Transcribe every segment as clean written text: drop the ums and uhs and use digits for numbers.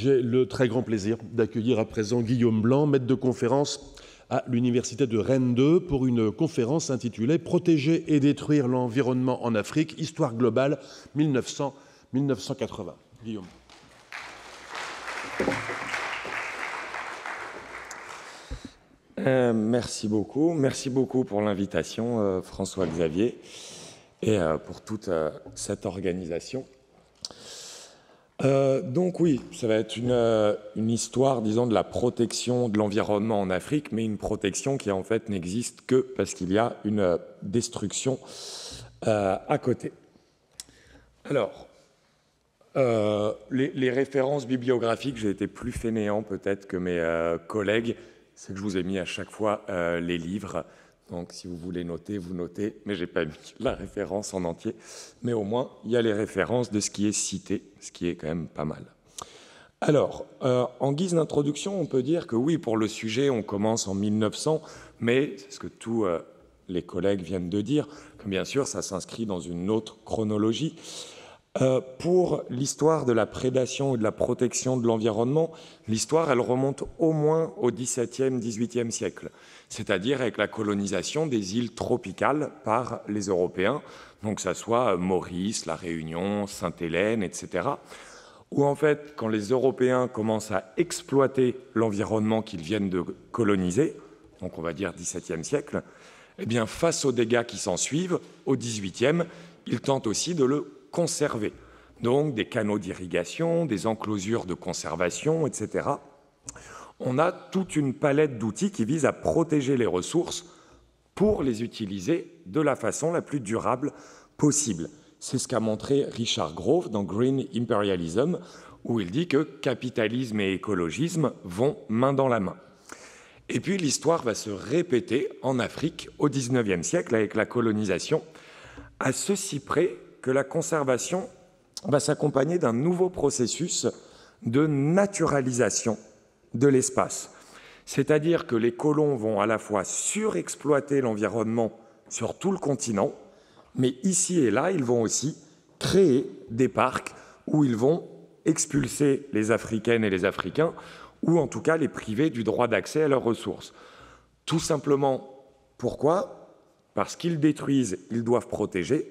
J'ai le très grand plaisir d'accueillir à présent Guillaume Blanc, maître de conférence à l'Université de Rennes 2 pour une conférence intitulée « Protéger et détruire l'environnement en Afrique, histoire globale 1900-1980 ». Guillaume. Merci beaucoup pour l'invitation, François-Xavier, et pour toute cette organisation. Donc oui, ça va être une histoire, disons, de la protection de l'environnement en Afrique, mais une protection qui en fait n'existe que parce qu'il y a une destruction à côté. Alors, les références bibliographiques, j'ai été plus fainéant peut-être que mes collègues, c'est que je vous ai mis à chaque fois les livres. Donc, si vous voulez noter, vous notez, mais je n'ai pas mis la référence en entier. Mais au moins, il y a les références de ce qui est cité, ce qui est quand même pas mal. Alors, en guise d'introduction, on peut dire que oui, pour le sujet, on commence en 1900, mais c'est ce que tous les collègues viennent de dire, que bien sûr, ça s'inscrit dans une autre chronologie. Pour l'histoire de la prédation et de la protection de l'environnement, l'histoire, elle remonte au moins au XVIIe, XVIIIe siècle, c'est-à-dire avec la colonisation des îles tropicales par les Européens, donc que ça soit Maurice, La Réunion, Sainte-Hélène, etc., où en fait, quand les Européens commencent à exploiter l'environnement qu'ils viennent de coloniser, donc on va dire XVIIe siècle, eh bien, face aux dégâts qui s'en suivent, au XVIIIe, ils tentent aussi de le conserver. Donc des canaux d'irrigation, des enclosures de conservation, etc. On a toute une palette d'outils qui visent à protéger les ressources pour les utiliser de la façon la plus durable possible. C'est ce qu'a montré Richard Grove dans Green Imperialism, où il dit que capitalisme et écologisme vont main dans la main. Et puis l'histoire va se répéter en Afrique au XIXe siècle avec la colonisation, à ceci près que la conservation va s'accompagner d'un nouveau processus de naturalisation de l'espace. C'est-à-dire que les colons vont à la fois surexploiter l'environnement sur tout le continent, mais ici et là, ils vont aussi créer des parcs où ils vont expulser les Africaines et les Africains, ou en tout cas les priver du droit d'accès à leurs ressources. Tout simplement, pourquoi ? Parce qu'ils détruisent, ils doivent protéger,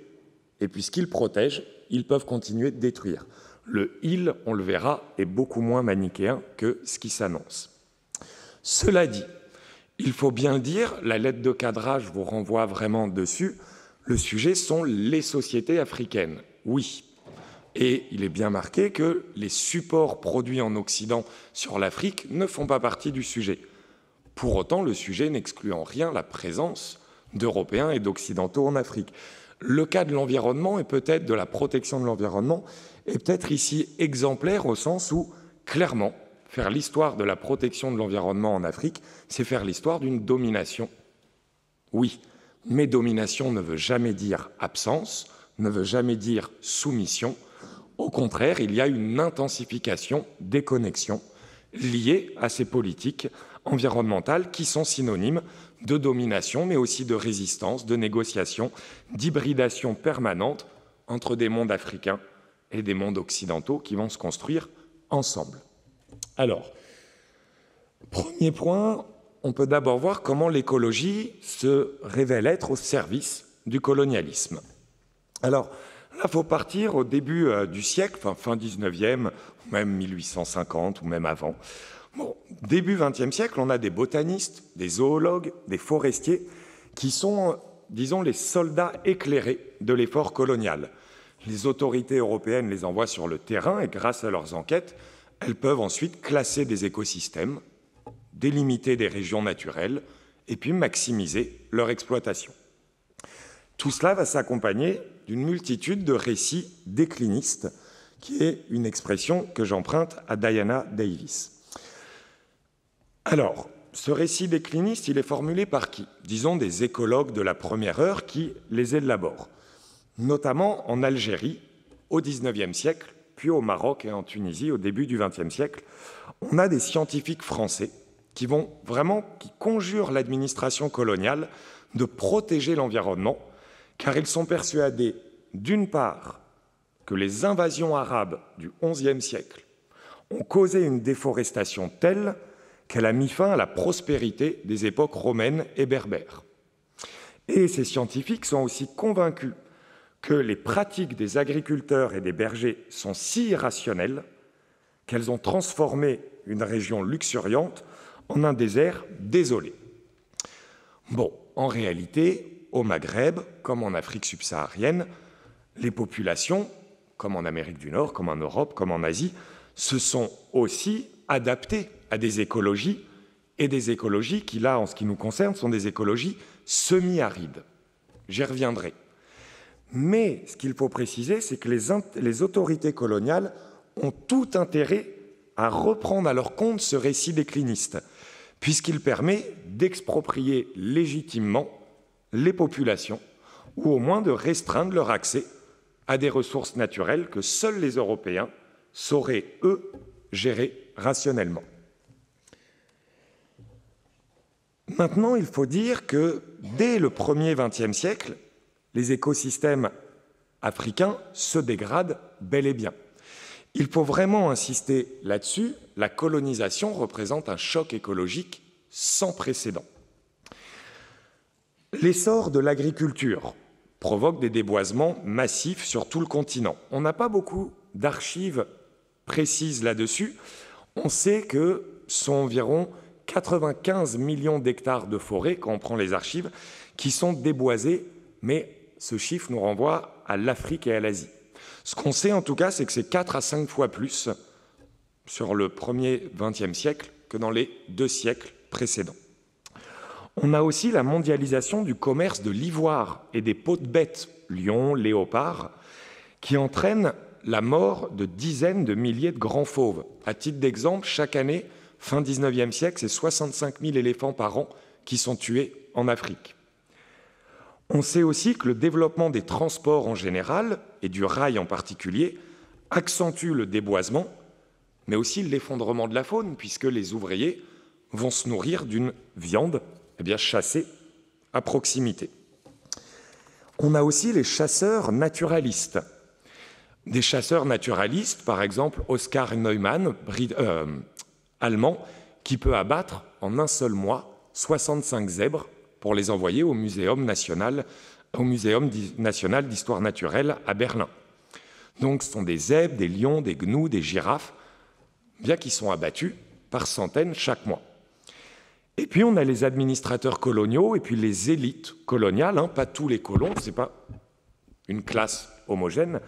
et puisqu'ils protègent, ils peuvent continuer de détruire. Le « il », on le verra, est beaucoup moins manichéen que ce qui s'annonce. Cela dit, il faut bien le dire, la lettre de cadrage vous renvoie vraiment dessus, le sujet sont les sociétés africaines, oui. Et il est bien marqué que les supports produits en Occident sur l'Afrique ne font pas partie du sujet. Pour autant, le sujet n'exclut en rien la présence d'Européens et d'Occidentaux en Afrique. Le cas de l'environnement et peut-être de la protection de l'environnement est peut-être ici exemplaire au sens où, clairement, faire l'histoire de la protection de l'environnement en Afrique, c'est faire l'histoire d'une domination. Oui, mais domination ne veut jamais dire absence, ne veut jamais dire soumission. Au contraire, il y a une intensification des connexions liées à ces politiques environnementales qui sont synonymes de domination, mais aussi de résistance, de négociation, d'hybridation permanente entre des mondes africains et des mondes occidentaux qui vont se construire ensemble. Alors, premier point, on peut d'abord voir comment l'écologie se révèle être au service du colonialisme. Alors, là, il faut partir au début du siècle, fin 19e, même 1850 ou même avant. Bon, début XXe siècle, on a des botanistes, des zoologues, des forestiers qui sont, disons, les soldats éclairés de l'effort colonial. Les autorités européennes les envoient sur le terrain et grâce à leurs enquêtes, elles peuvent ensuite classer des écosystèmes, délimiter des régions naturelles et puis maximiser leur exploitation. Tout cela va s'accompagner d'une multitude de récits déclinistes, qui est une expression que j'emprunte à Diana Davis. Alors, ce récit décliniste, il est formulé par qui ? Disons des écologues de la première heure qui les élaborent, notamment en Algérie, au XIXe siècle, puis au Maroc et en Tunisie, au début du XXe siècle. On a des scientifiques français qui conjurent l'administration coloniale de protéger l'environnement, car ils sont persuadés, d'une part, que les invasions arabes du XIe siècle ont causé une déforestation telle qu'elle a mis fin à la prospérité des époques romaines et berbères. Et ces scientifiques sont aussi convaincus que les pratiques des agriculteurs et des bergers sont si irrationnelles qu'elles ont transformé une région luxuriante en un désert désolé. Bon, en réalité, au Maghreb, comme en Afrique subsaharienne, les populations, comme en Amérique du Nord, comme en Europe, comme en Asie, se sont aussi adaptées à des écologies, et des écologies qui, là, en ce qui nous concerne, sont des écologies semi-arides. J'y reviendrai. Mais ce qu'il faut préciser, c'est que les autorités coloniales ont tout intérêt à reprendre à leur compte ce récit décliniste, puisqu'il permet d'exproprier légitimement les populations, ou au moins de restreindre leur accès à des ressources naturelles que seuls les Européens sauraient, eux, gérer rationnellement. Maintenant, il faut dire que dès le 1er XXe siècle, les écosystèmes africains se dégradent bel et bien. Il faut vraiment insister là-dessus, la colonisation représente un choc écologique sans précédent. L'essor de l'agriculture provoque des déboisements massifs sur tout le continent. On n'a pas beaucoup d'archives précises là-dessus. On sait que ce sont environ 95 millions d'hectares de forêt, quand on prend les archives, qui sont déboisés, mais ce chiffre nous renvoie à l'Afrique et à l'Asie. Ce qu'on sait en tout cas, c'est que c'est 4 à 5 fois plus sur le premier XXe siècle que dans les 2 siècles précédents. On a aussi la mondialisation du commerce de l'ivoire et des peaux de bêtes, lions, léopards, qui entraînent la mort de dizaines de milliers de grands fauves. À titre d'exemple, chaque année, fin XIXe siècle, c'est 65 000 éléphants par an qui sont tués en Afrique. On sait aussi que le développement des transports en général, et du rail en particulier, accentue le déboisement, mais aussi l'effondrement de la faune, puisque les ouvriers vont se nourrir d'une viande chassée à proximité. On a aussi les chasseurs naturalistes. Des chasseurs naturalistes, par exemple Oscar Neumann, allemand, qui peut abattre en un seul mois 65 zèbres pour les envoyer au Muséum national d'histoire naturelle à Berlin. Donc ce sont des zèbres, des lions, des gnous, des girafes, bien qui sont abattus par centaines chaque mois. Et puis on a les administrateurs coloniaux et puis les élites coloniales, pas tous les colons, ce n'est pas une classe homogène,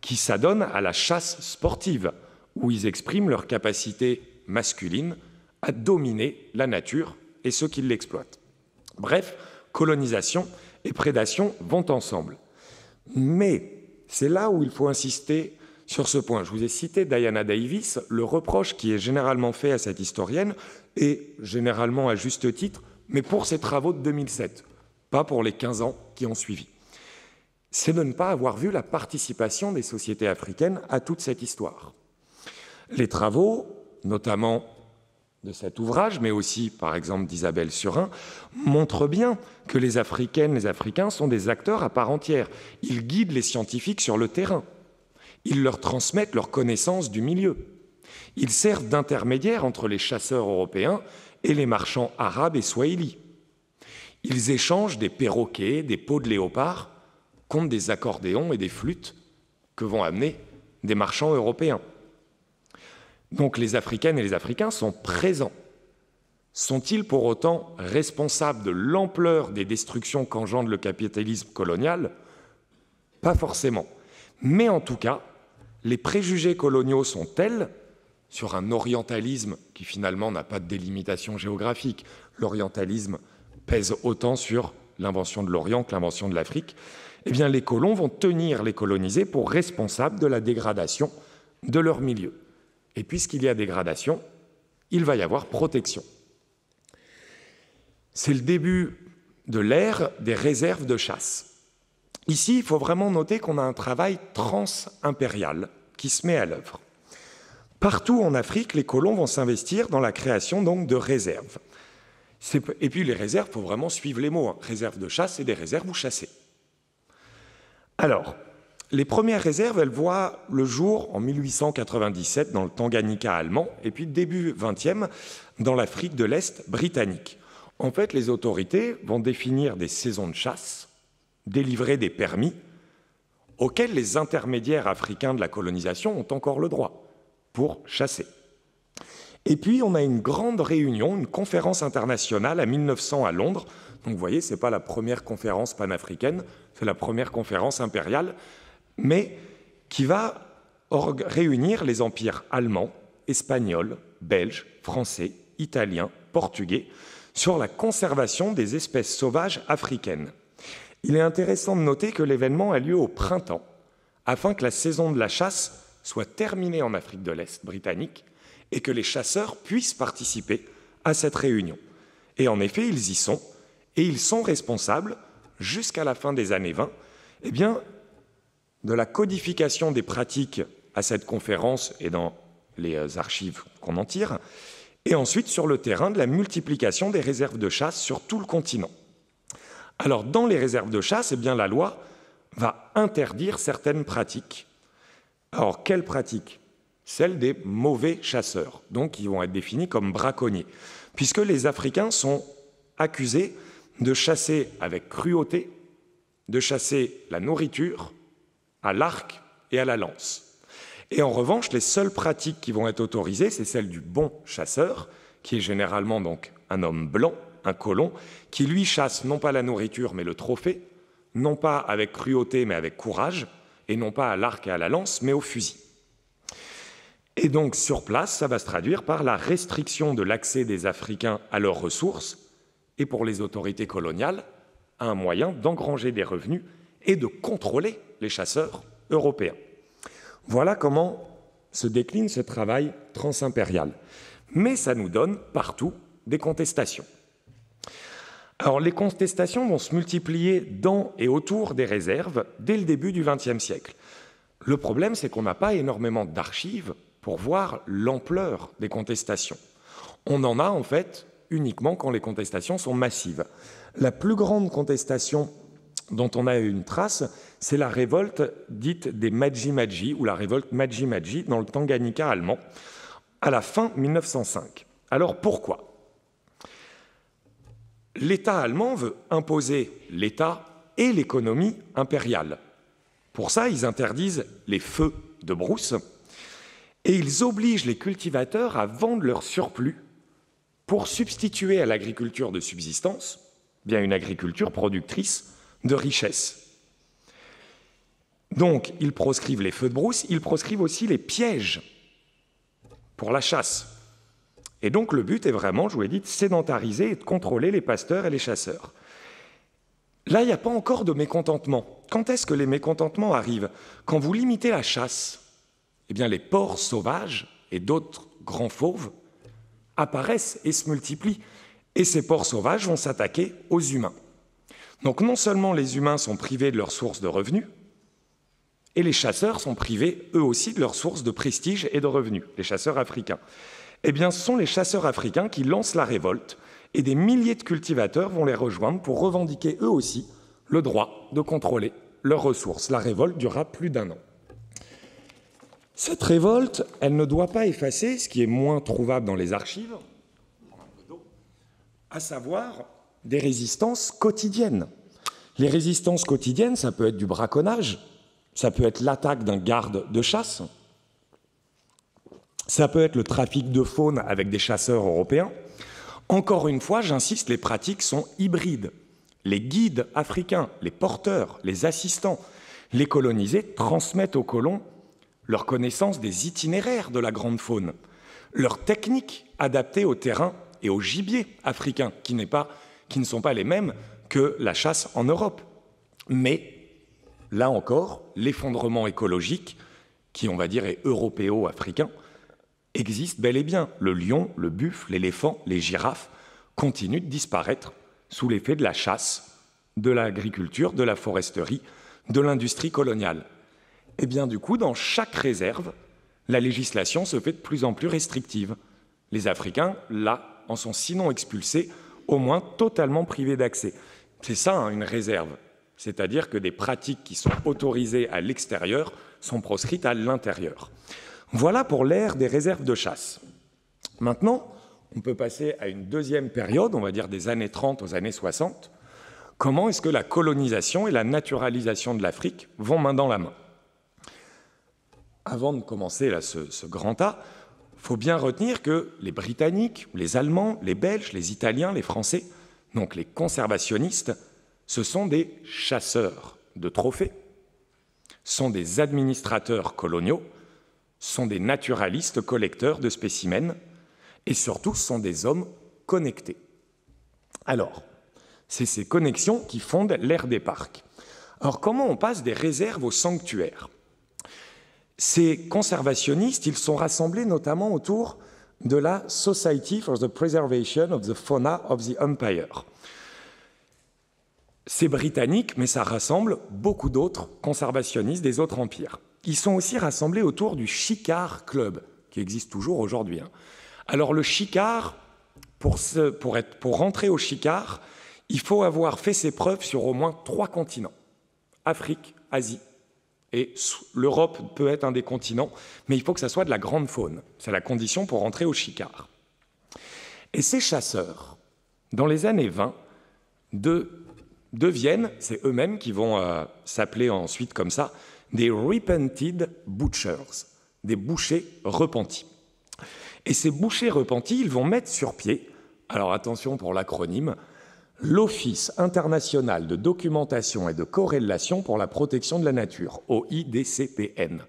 qui s'adonnent à la chasse sportive, où ils expriment leur capacité masculine à dominer la nature et ceux qui l'exploitent. Bref, colonisation et prédation vont ensemble. Mais c'est là où il faut insister sur ce point. Je vous ai cité Diana Davis, le reproche qui est généralement fait à cette historienne, et généralement à juste titre, mais pour ses travaux de 2007, pas pour les 15 ans qui ont suivi. C'est de ne pas avoir vu la participation des sociétés africaines à toute cette histoire. Les travaux, notamment de cet ouvrage, mais aussi, par exemple, d'Isabelle Surin, montrent bien que les Africaines, les Africains sont des acteurs à part entière. Ils guident les scientifiques sur le terrain. Ils leur transmettent leur connaissance du milieu. Ils servent d'intermédiaires entre les chasseurs européens et les marchands arabes et swahilis. Ils échangent des perroquets, des peaux de léopard contre des accordéons et des flûtes que vont amener des marchands européens. Donc les Africaines et les Africains sont présents. Sont-ils pour autant responsables de l'ampleur des destructions qu'engendre le capitalisme colonial? Pas forcément. Mais en tout cas, les préjugés coloniaux sont tels, sur un orientalisme qui finalement n'a pas de délimitation géographique, l'orientalisme pèse autant sur l'invention de l'Orient que l'invention de l'Afrique, eh bien les colons vont tenir les colonisés pour responsables de la dégradation de leur milieu. Et puisqu'il y a dégradation, il va y avoir protection. C'est le début de l'ère des réserves de chasse. Ici, il faut vraiment noter qu'on a un travail transimpérial qui se met à l'œuvre. Partout en Afrique, les colons vont s'investir dans la création donc de réserves. Et puis les réserves, il faut vraiment suivre les mots. Réserves de chasse, c'est des réserves où chasser. Alors, Les premières réserves, elles voient le jour en 1897 dans le Tanganyika allemand, et puis début 20e dans l'Afrique de l'Est britannique. En fait, les autorités vont définir des saisons de chasse, délivrer des permis, auxquels les intermédiaires africains de la colonisation ont encore le droit pour chasser. Et puis, on a une grande réunion, une conférence internationale à 1900 à Londres. Donc, vous voyez, ce n'est pas la première conférence panafricaine, c'est la première conférence impériale, mais qui va réunir les empires allemands, espagnols, belges, français, italiens, portugais, sur la conservation des espèces sauvages africaines. Il est intéressant de noter que l'événement a lieu au printemps, afin que la saison de la chasse soit terminée en Afrique de l'Est britannique et que les chasseurs puissent participer à cette réunion. Et en effet, ils y sont, et ils sont responsables, jusqu'à la fin des années 20, eh bien, de la codification des pratiques à cette conférence et dans les archives qu'on en tire, et ensuite sur le terrain de la multiplication des réserves de chasse sur tout le continent. Alors, dans les réserves de chasse, eh bien, la loi va interdire certaines pratiques. Alors, quelles pratiques? Celles des mauvais chasseurs, donc qui vont être définis comme braconniers, puisque les Africains sont accusés de chasser avec cruauté, de chasser la nourriture, à l'arc et à la lance. Et en revanche, les seules pratiques qui vont être autorisées, c'est celles du bon chasseur, qui est généralement donc un homme blanc, un colon, qui lui chasse non pas la nourriture mais le trophée, non pas avec cruauté mais avec courage, et non pas à l'arc et à la lance mais au fusil. Et donc sur place, ça va se traduire par la restriction de l'accès des Africains à leurs ressources, et pour les autorités coloniales, à un moyen d'engranger des revenus et de contrôler les chasseurs européens. Voilà comment se décline ce travail transimpérial. Mais ça nous donne partout des contestations. Alors les contestations vont se multiplier dans et autour des réserves dès le début du XXe siècle. Le problème, c'est qu'on n'a pas énormément d'archives pour voir l'ampleur des contestations. On en a en fait uniquement quand les contestations sont massives. La plus grande contestation dont on a une trace, c'est la révolte dite des Maji-Maji, ou la révolte Maji-Maji dans le Tanganyika allemand, à la fin 1905. Alors pourquoi? L'État allemand veut imposer l'État et l'économie impériale. Pour ça, ils interdisent les feux de brousse et ils obligent les cultivateurs à vendre leur surplus pour substituer à l'agriculture de subsistance, bien une agriculture productrice de richesse. Donc, ils proscrivent les feux de brousse, ils proscrivent aussi les pièges pour la chasse. Et donc, le but est vraiment, je vous l'ai dit, de sédentariser et de contrôler les pasteurs et les chasseurs. Là, il n'y a pas encore de mécontentement. Quand est-ce que les mécontentements arrivent? Quand vous limitez la chasse, eh bien, les porcs sauvages et d'autres grands fauves apparaissent et se multiplient. Et ces porcs sauvages vont s'attaquer aux humains. Donc non seulement les humains sont privés de leur source de revenus, et les chasseurs sont privés eux aussi de leur source de prestige et de revenus, les chasseurs africains. Eh bien, ce sont les chasseurs africains qui lancent la révolte, et des milliers de cultivateurs vont les rejoindre pour revendiquer eux aussi le droit de contrôler leurs ressources. La révolte durera plus d'1 an. Cette révolte, elle ne doit pas effacer ce qui est moins trouvable dans les archives, à savoir des résistances quotidiennes. Les résistances quotidiennes, ça peut être du braconnage, ça peut être l'attaque d'un garde de chasse, ça peut être le trafic de faune avec des chasseurs européens. Encore une fois, j'insiste, les pratiques sont hybrides. Les guides africains, les porteurs, les assistants, les colonisés transmettent aux colons leur connaissance des itinéraires de la grande faune, leurs techniques adaptées au terrain et au gibier africain, qui ne sont pas les mêmes que la chasse en Europe. Mais, là encore, l'effondrement écologique, qui, on va dire, est européo-africain, existe bel et bien. Le lion, le buffle, l'éléphant, les girafes continuent de disparaître sous l'effet de la chasse, de l'agriculture, de la foresterie, de l'industrie coloniale. Et bien du coup, dans chaque réserve, la législation se fait de plus en plus restrictive. Les Africains, là, en sont sinon expulsés, au moins totalement privés d'accès. C'est ça, hein, une réserve. c'est-à-dire que des pratiques qui sont autorisées à l'extérieur sont proscrites à l'intérieur. Voilà pour l'ère des réserves de chasse. Maintenant, on peut passer à une deuxième période, on va dire des années 30 aux années 60. Comment est-ce que la colonisation et la naturalisation de l'Afrique vont main dans la main? Avant de commencer là, ce grand tas, il faut bien retenir que les Britanniques, les Allemands, les Belges, les Italiens, les Français, donc les conservationnistes, ce sont des chasseurs de trophées, sont des administrateurs coloniaux, sont des naturalistes collecteurs de spécimens, et surtout sont des hommes connectés. Alors, c'est ces connexions qui fondent l'ère des parcs. Alors, comment on passe des réserves aux sanctuaires? Ces conservationnistes, ils sont rassemblés notamment autour de la Society for the Preservation of the Fauna of the Empire. C'est britannique, mais ça rassemble beaucoup d'autres conservationnistes des autres empires. Ils sont aussi rassemblés autour du Shikar Club, qui existe toujours aujourd'hui. Alors le Shikar, pour rentrer au Shikar, il faut avoir fait ses preuves sur au moins 3 continents. Afrique, Asie, et l'Europe peut être un des continents, mais il faut que ça soit de la grande faune. C'est la condition pour rentrer au Shikar. Et ces chasseurs, dans les années 20, deviennent, c'est eux-mêmes qui vont s'appeler ensuite comme ça, des repented butchers, des bouchers repentis. Et ces bouchers repentis, ils vont mettre sur pied, alors attention pour l'acronyme, l'Office international de documentation et de corrélation pour la protection de la nature, OIDCPN.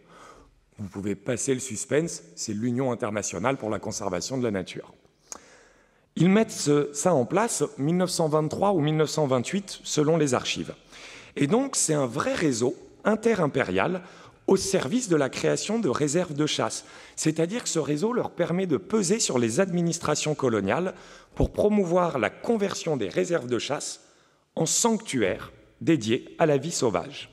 Vous pouvez passer le suspense, c'est l'Union internationale pour la conservation de la nature. Ils mettent ça en place 1923 ou 1928, selon les archives. Et donc, c'est un vrai réseau interimpérial au service de la création de réserves de chasse. C'est-à-dire que ce réseau leur permet de peser sur les administrations coloniales pour promouvoir la conversion des réserves de chasse en sanctuaires dédiés à la vie sauvage.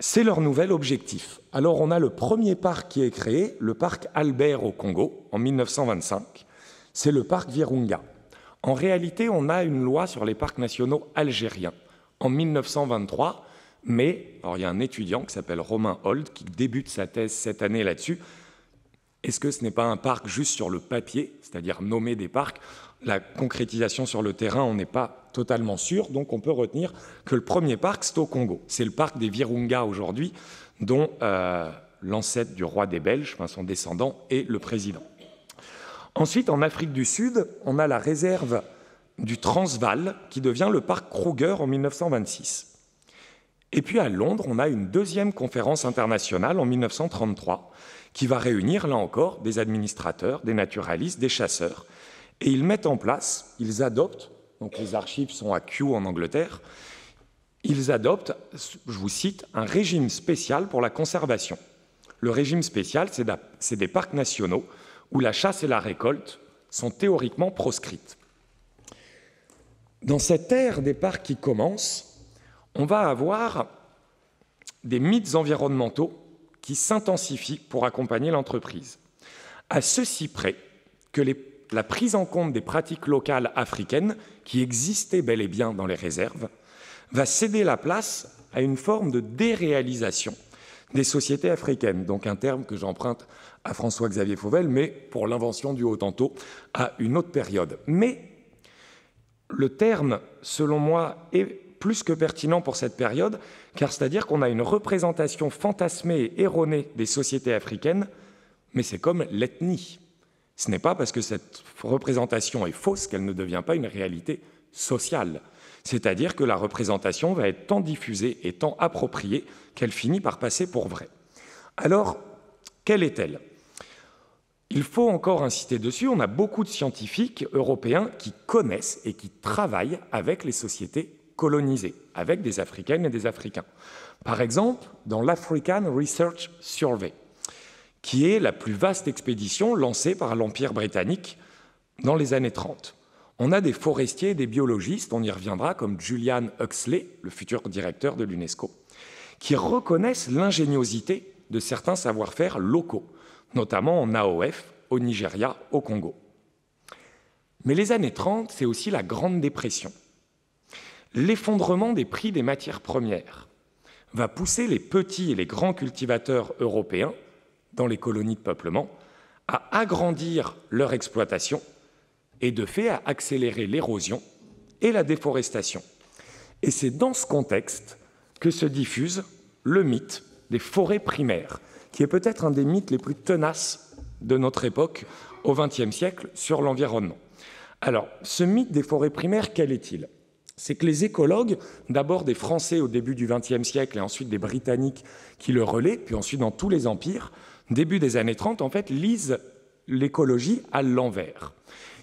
C'est leur nouvel objectif. Alors on a le premier parc qui est créé, le parc Albert au Congo, en 1925. C'est le parc Virunga. En réalité, on a une loi sur les parcs nationaux algériens en 1923, mais alors il y a un étudiant qui s'appelle Romain Holt qui débute sa thèse cette année là-dessus. Est-ce que ce n'est pas un parc juste sur le papier, c'est-à-dire nommer des parcs? La concrétisation sur le terrain, on n'est pas totalement sûr, donc on peut retenir que le premier parc, c'est au Congo. C'est le parc des Virunga aujourd'hui, dont l'ancêtre du roi des Belges, enfin son descendant, est le président. Ensuite, en Afrique du Sud, on a la réserve du Transvaal, qui devient le parc Kruger en 1926. Et puis à Londres, on a une deuxième conférence internationale en 1933, qui va réunir, là encore, des administrateurs, des naturalistes, des chasseurs. Et ils mettent en place, ils adoptent, donc les archives sont à Kew en Angleterre, ils adoptent, je vous cite, un régime spécial pour la conservation. Le régime spécial, c'est des parcs nationaux où la chasse et la récolte sont théoriquement proscrites. Dans cette ère des parcs qui commence, on va avoir des mythes environnementaux qui s'intensifient pour accompagner l'entreprise. À ceci près que la prise en compte des pratiques locales africaines, qui existaient bel et bien dans les réserves, va céder la place à une forme de déréalisation des sociétés africaines, donc un terme que j'emprunte à François-Xavier Fauvel, mais pour l'invention du Haut-Tantôt à une autre période. Mais le terme, selon moi, est plus que pertinent pour cette période, car c'est-à-dire qu'on a une représentation fantasmée et erronée des sociétés africaines, mais c'est comme l'ethnie. Ce n'est pas parce que cette représentation est fausse qu'elle ne devient pas une réalité sociale. C'est-à-dire que la représentation va être tant diffusée et tant appropriée qu'elle finit par passer pour vraie. Alors, quelle est-elle? Il faut encore insister dessus, on a beaucoup de scientifiques européens qui connaissent et qui travaillent avec les sociétés colonisées, avec des Africaines et des Africains. Par exemple, dans l'African Research Survey, qui est la plus vaste expédition lancée par l'Empire britannique dans les années 30. On a des forestiers et des biologistes, on y reviendra, comme Julian Huxley, le futur directeur de l'UNESCO, qui reconnaissent l'ingéniosité de certains savoir-faire locaux, notamment en AOF, au Nigeria, au Congo. Mais les années 30, c'est aussi la Grande Dépression. L'effondrement des prix des matières premières va pousser les petits et les grands cultivateurs européens dans les colonies de peuplement à agrandir leur exploitation et de fait à accélérer l'érosion et la déforestation. Et c'est dans ce contexte que se diffuse le mythe des forêts primaires, qui est peut-être un des mythes les plus tenaces de notre époque au XXe siècle sur l'environnement. Alors, ce mythe des forêts primaires, quel est-il ? C'est que les écologues, d'abord des Français au début du XXe siècle et ensuite des Britanniques qui le relaient, puis ensuite dans tous les empires, début des années 30, en fait, lisent l'écologie à l'envers.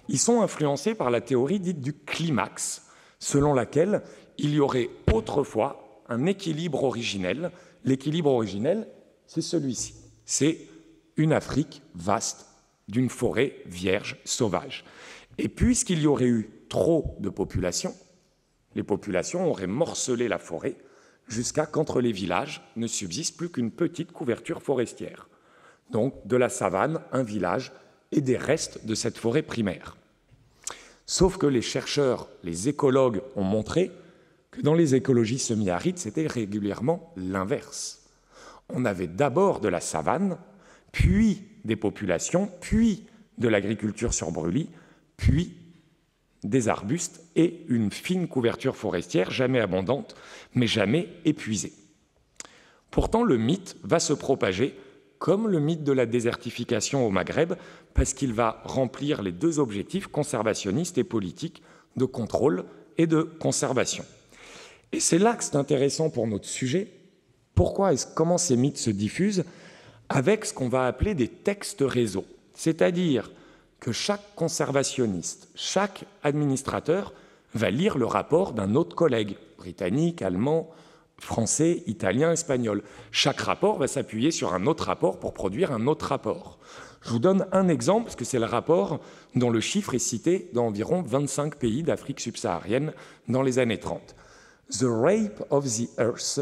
Ils sont influencés par la théorie dite du climax, selon laquelle il y aurait autrefois un équilibre originel. L'équilibre originel, c'est celui-ci. C'est une Afrique vaste, d'une forêt vierge, sauvage. Et puisqu'il y aurait eu trop de populations, les populations auraient morcelé la forêt jusqu'à qu'entre les villages ne subsiste plus qu'une petite couverture forestière. Donc de la savane, un village et des restes de cette forêt primaire. Sauf que les chercheurs, les écologues ont montré que dans les écologies semi-arides, c'était régulièrement l'inverse. On avait d'abord de la savane, puis des populations, puis de l'agriculture sur brûlis, puis des arbustes et une fine couverture forestière, jamais abondante, mais jamais épuisée. Pourtant, le mythe va se propager comme le mythe de la désertification au Maghreb, parce qu'il va remplir les deux objectifs conservationnistes et politiques de contrôle et de conservation. Et c'est là que c'est intéressant pour notre sujet. Comment ces mythes se diffusent avec ce qu'on va appeler des textes réseaux, c'est-à-dire que chaque conservationniste, chaque administrateur va lire le rapport d'un autre collègue, britannique, allemand, français, italien, espagnol. Chaque rapport va s'appuyer sur un autre rapport pour produire un autre rapport. Je vous donne un exemple, parce que c'est le rapport dont le chiffre est cité dans environ 25 pays d'Afrique subsaharienne dans les années 30. The Rape of the Earth,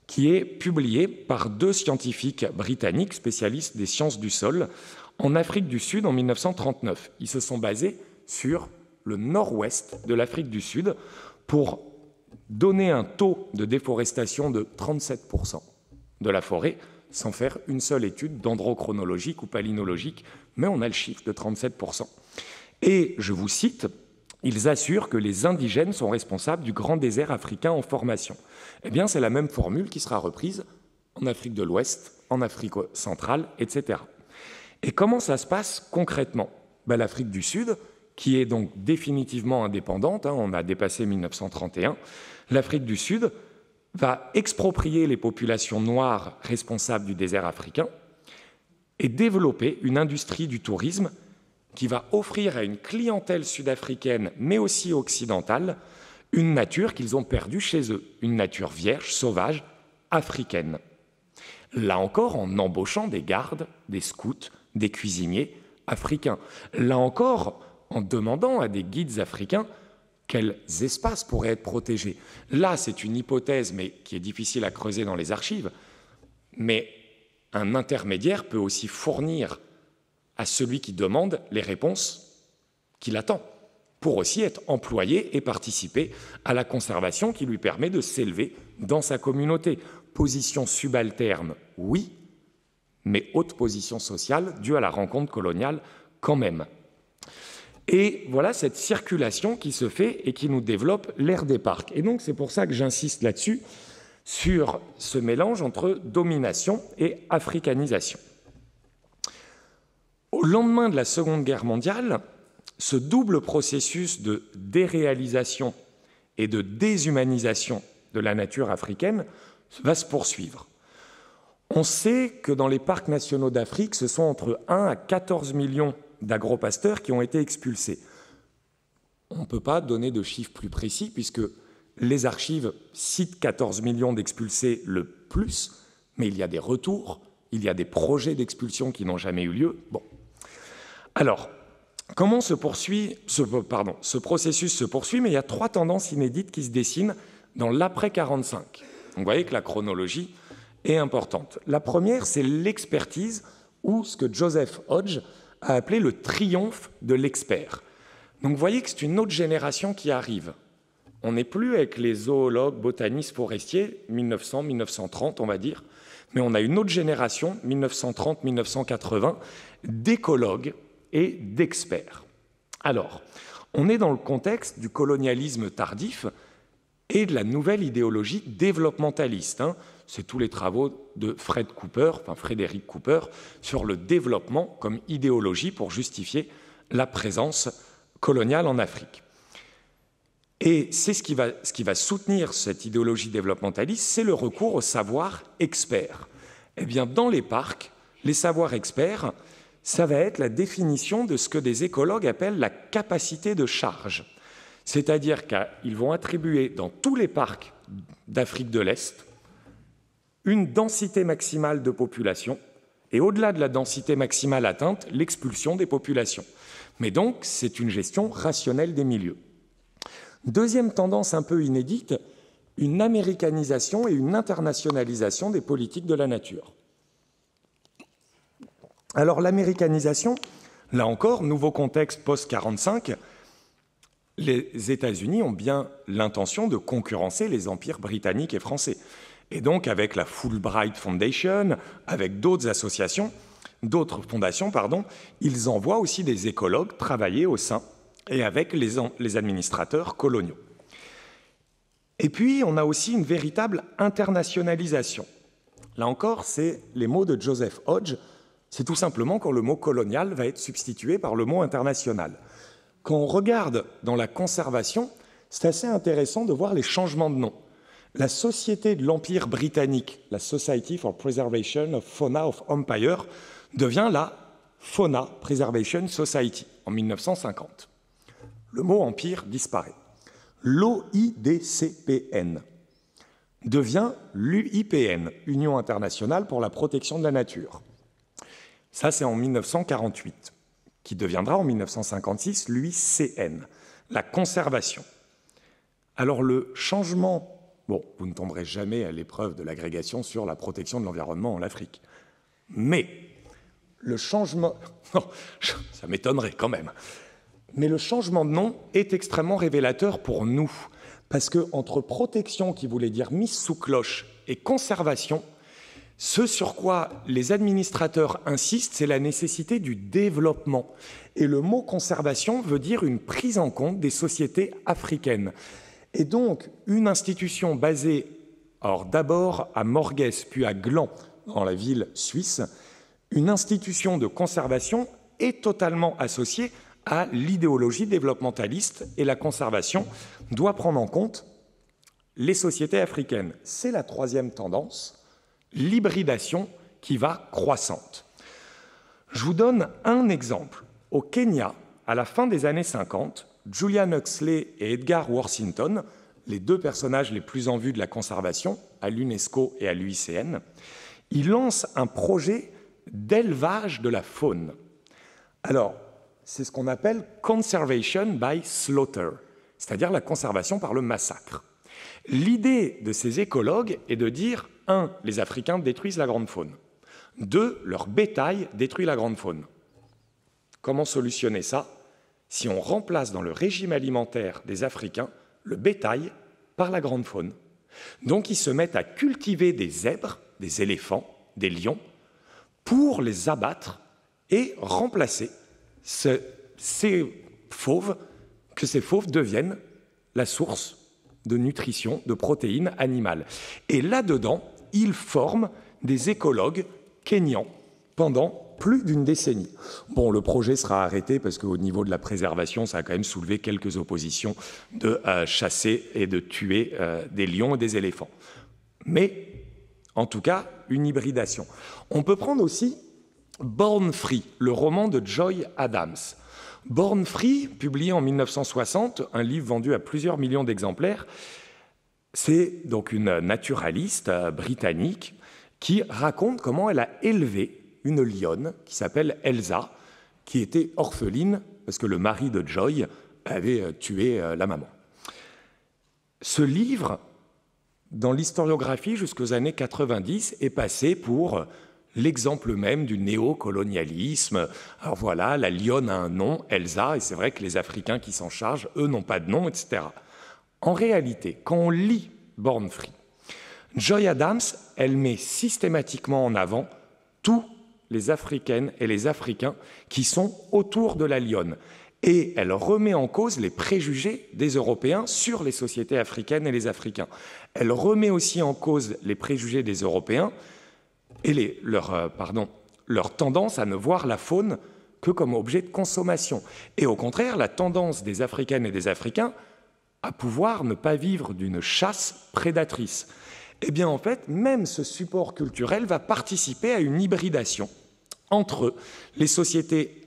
qui est publié par deux scientifiques britanniques spécialistes des sciences du sol en Afrique du Sud en 1939. Ils se sont basés sur le nord-ouest de l'Afrique du Sud pour donner un taux de déforestation de 37% de la forêt, sans faire une seule étude dendrochronologique ou palynologique, mais on a le chiffre de 37%. Et, je vous cite, ils assurent que les indigènes sont responsables du grand désert africain en formation. Eh bien, c'est la même formule qui sera reprise en Afrique de l'Ouest, en Afrique centrale, etc. Et comment ça se passe concrètement ? L'Afrique du Sud, qui est donc définitivement indépendante, on a dépassé 1931, l'Afrique du Sud va exproprier les populations noires responsables du désert africain et développer une industrie du tourisme qui va offrir à une clientèle sud-africaine, mais aussi occidentale, une nature qu'ils ont perdue chez eux, une nature vierge, sauvage, africaine. Là encore, en embauchant des gardes, des scouts, des cuisiniers africains. Là encore, en demandant à des guides africains quels espaces pourraient être protégés. Là, c'est une hypothèse, mais qui est difficile à creuser dans les archives. Mais un intermédiaire peut aussi fournir à celui qui demande les réponses qu'il attend, pour aussi être employé et participer à la conservation qui lui permet de s'élever dans sa communauté. Position subalterne, oui, mais haute position sociale due à la rencontre coloniale quand même. Et voilà cette circulation qui se fait et qui nous développe l'ère des parcs. Et donc c'est pour ça que j'insiste là-dessus, sur ce mélange entre domination et africanisation. Au lendemain de la Seconde Guerre mondiale, ce double processus de déréalisation et de déshumanisation de la nature africaine va se poursuivre. On sait que dans les parcs nationaux d'Afrique, ce sont entre 1 à 14 millions d'agropasteurs qui ont été expulsés. On ne peut pas donner de chiffres plus précis puisque les archives citent 14 millions d'expulsés le plus, mais il y a des retours, il y a des projets d'expulsion qui n'ont jamais eu lieu. Bon. Alors, comment ce processus se poursuit, mais il y a 3 tendances inédites qui se dessinent dans l'après-45. Donc, vous voyez que la chronologie est importante. La première, c'est l'expertise, ou ce que Joseph Hodge a appelé le triomphe de l'expert. Donc vous voyez que c'est une autre génération qui arrive. On n'est plus avec les zoologues, botanistes, forestiers, 1900-1930, on va dire, mais on a une autre génération, 1930-1980, d'écologues et d'experts. Alors, on est dans le contexte du colonialisme tardif et de la nouvelle idéologie développementaliste. C'est tous les travaux de Frédéric Cooper, sur le développement comme idéologie pour justifier la présence coloniale en Afrique. Et c'est ce qui va soutenir cette idéologie développementaliste, c'est le recours au savoir expert. Eh bien, dans les parcs, les savoirs experts, ça va être la définition de ce que des écologues appellent la capacité de charge. C'est-à-dire qu'ils vont attribuer dans tous les parcs d'Afrique de l'Est une densité maximale de population, et au-delà de la densité maximale atteinte, l'expulsion des populations. Mais donc, c'est une gestion rationnelle des milieux. Deuxième tendance un peu inédite, une américanisation et une internationalisation des politiques de la nature. Alors l'américanisation, là encore, nouveau contexte post-45, les États-Unis ont bien l'intention de concurrencer les empires britanniques et français. Et donc avec la Fulbright Foundation, avec d'autres associations, d'autres fondations, ils envoient aussi des écologues travailler au sein et avec les administrateurs coloniaux. Et puis, on a aussi une véritable internationalisation. Là encore, c'est les mots de Joseph Hodge, c'est tout simplement quand le mot colonial va être substitué par le mot international. Quand on regarde dans la conservation, c'est assez intéressant de voir les changements de nom. La Société de l'Empire britannique, la Society for Preservation of Fauna of Empire, devient la Fauna Preservation Society en 1950. Le mot empire disparaît. L'OIDCPN devient l'UIPN, Union internationale pour la protection de la nature. Ça, c'est en 1948, qui deviendra en 1956 l'UICN, la conservation. Alors le changement, bon, vous ne tomberez jamais à l'épreuve de l'agrégation sur la protection de l'environnement en Afrique, mais le changement, non, ça m'étonnerait quand même, mais le changement de nom est extrêmement révélateur pour nous, parce que entre protection, qui voulait dire mise sous cloche, et conservation, ce sur quoi les administrateurs insistent, c'est la nécessité du développement. Et le mot conservation veut dire une prise en compte des sociétés africaines. Et donc, une institution basée, alors d'abord à Morges, puis à Gland, dans la ville suisse, une institution de conservation est totalement associée à l'idéologie développementaliste, et la conservation doit prendre en compte les sociétés africaines. C'est la troisième tendance, l'hybridation qui va croissante. Je vous donne un exemple. Au Kenya, à la fin des années 50, Julian Huxley et Edgar Worthington, les deux personnages les plus en vue de la conservation, à l'UNESCO et à l'UICN, ils lancent un projet d'élevage de la faune. Alors, c'est ce qu'on appelle « conservation by slaughter », c'est-à-dire la conservation par le massacre. L'idée de ces écologues est de dire, 1, les Africains détruisent la grande faune. 2, leur bétail détruit la grande faune. Comment solutionner ça? Si on remplace dans le régime alimentaire des Africains le bétail par la grande faune. Donc ils se mettent à cultiver des zèbres, des éléphants, des lions, pour les abattre et remplacer ces fauves, que ces fauves deviennent la source de nutrition, de protéines animales. Et là-dedans, ils forment des écologues kenyans pendant plus d'une décennie. Bon, le projet sera arrêté parce qu'au niveau de la préservation, ça a quand même soulevé quelques oppositions de chasser et de tuer des lions et des éléphants. Mais, en tout cas, une hybridation. On peut prendre aussi Born Free, le roman de Joy Adams. Born Free, publié en 1960, un livre vendu à plusieurs millions d'exemplaires, c'est donc une naturaliste britannique qui raconte comment elle a élevé une lionne qui s'appelle Elsa, qui était orpheline parce que le mari de Joy avait tué la maman. Ce livre, dans l'historiographie jusqu'aux années 90, est passé pour l'exemple même du néocolonialisme. Alors voilà, la lionne a un nom, Elsa, et c'est vrai que les Africains qui s'en chargent, eux, n'ont pas de nom, etc. En réalité, quand on lit Born Free, Joy Adams, elle met systématiquement en avant tous les Africaines et les Africains qui sont autour de la lionne. Et elle remet en cause les préjugés des Européens sur les sociétés africaines et les Africains. Elle remet aussi en cause les préjugés des Européens et leur tendance à ne voir la faune que comme objet de consommation. Et au contraire, la tendance des Africaines et des Africains à pouvoir ne pas vivre d'une chasse prédatrice. Eh bien, en fait, même ce support culturel va participer à une hybridation entre les sociétés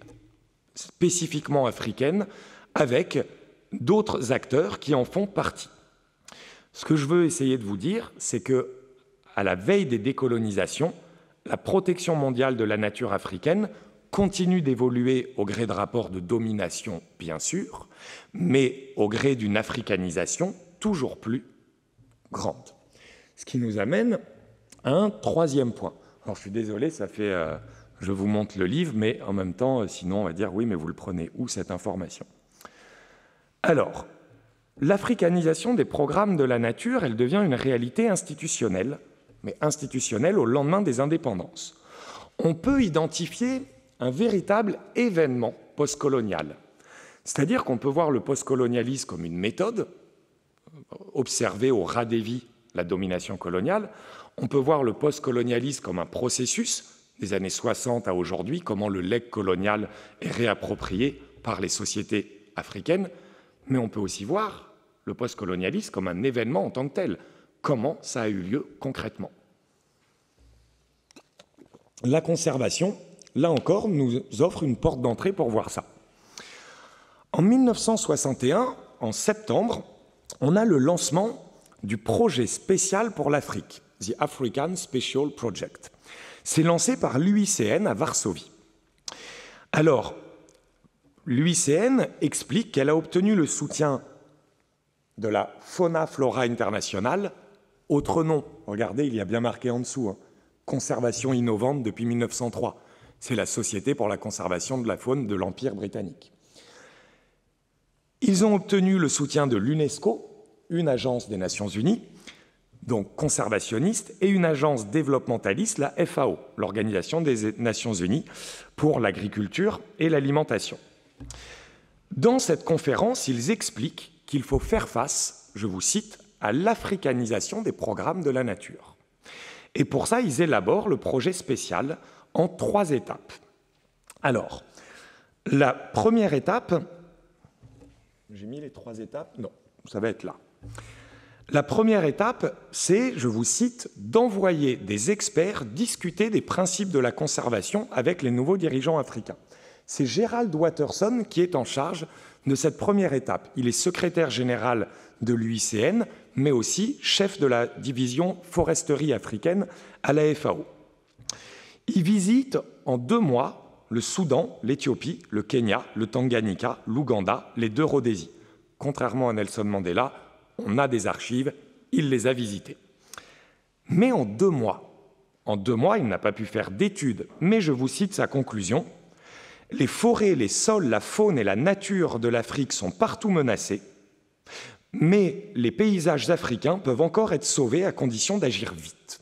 spécifiquement africaines avec d'autres acteurs qui en font partie. Ce que je veux essayer de vous dire, c'est que, à la veille des décolonisations, la protection mondiale de la nature africaine continue d'évoluer au gré de rapports de domination, bien sûr, mais au gré d'une africanisation toujours plus grande. Ce qui nous amène à un troisième point. Alors, je suis désolé, ça fait... je vous montre le livre, mais en même temps, sinon, on va dire, oui, mais vous le prenez où, cette information? Alors, l'africanisation des programmes de la nature, elle devient une réalité institutionnelle, mais institutionnelle au lendemain des indépendances. On peut identifier un véritable événement postcolonial. C'est-à-dire qu'on peut voir le postcolonialisme comme une méthode, observer au ras des vies la domination coloniale. On peut voir le postcolonialisme comme un processus, des années 60 à aujourd'hui, comment le legs colonial est réapproprié par les sociétés africaines, mais on peut aussi voir le postcolonialisme comme un événement en tant que tel. Comment ça a eu lieu concrètement? La conservation, là encore, nous offre une porte d'entrée pour voir ça. En 1961, en septembre, on a le lancement du projet spécial pour l'Afrique, The African Special Project. C'est lancé par l'UICN à Varsovie. Alors, l'UICN explique qu'elle a obtenu le soutien de la Fauna Flora International, autre nom, regardez, il y a bien marqué en dessous, hein, conservation innovante depuis 1903. C'est la Société pour la conservation de la faune de l'Empire britannique. Ils ont obtenu le soutien de l'UNESCO, une agence des Nations Unies, donc conservationniste, et une agence développementaliste, la FAO, l'Organisation des Nations Unies pour l'agriculture et l'alimentation. Dans cette conférence, ils expliquent qu'il faut faire face, je vous cite, à l'africanisation des programmes de la nature. Et pour ça, ils élaborent le projet spécial en 3 étapes. Alors, la première étape... J'ai mis les 3 étapes? Non, ça va être là. La première étape, c'est, je vous cite, d'envoyer des experts discuter des principes de la conservation avec les nouveaux dirigeants africains. C'est Gerald Watterson qui est en charge de cette première étape. Il est secrétaire général de l'UICN, mais aussi chef de la division foresterie africaine à la FAO. Il visite en 2 mois le Soudan, l'Éthiopie, le Kenya, le Tanganyika, l'Ouganda, les 2 Rhodésies. Contrairement à Nelson Mandela, on a des archives, il les a visitées. Mais en 2 mois, il n'a pas pu faire d'études, mais je vous cite sa conclusion. Les forêts, les sols, la faune et la nature de l'Afrique sont partout menacés, mais les paysages africains peuvent encore être sauvés à condition d'agir vite.